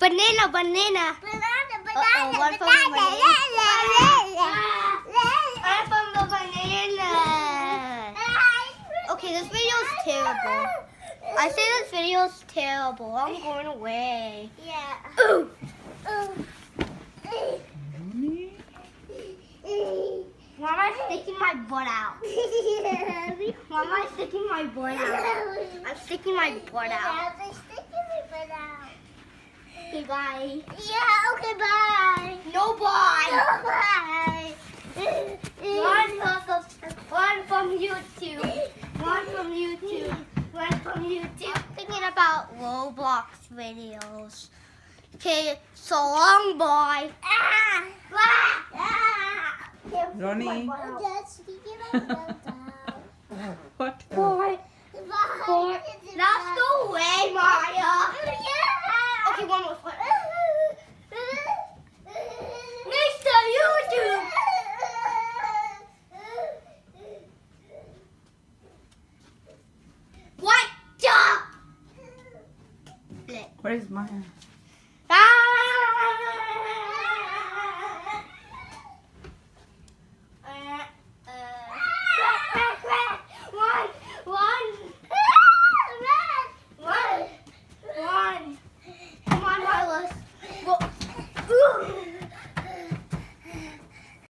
Banana. Banana. One from the banana. Okay, this video is terrible. I say this video is terrible. I'm going away. Yeah. Ooh. Why am I sticking my butt out? Why am I sticking my butt out? I'm sticking my butt out. Okay, bye. Yeah, okay, bye. No bye. No, bye. One from YouTube. One from YouTube. One from YouTube. I'm thinking about Roblox videos. Okay, so long, bye. Ronnie. What? Bye. That's the way, Maya. Okay, one more. Mr. YouTube. What the? Where's Maya?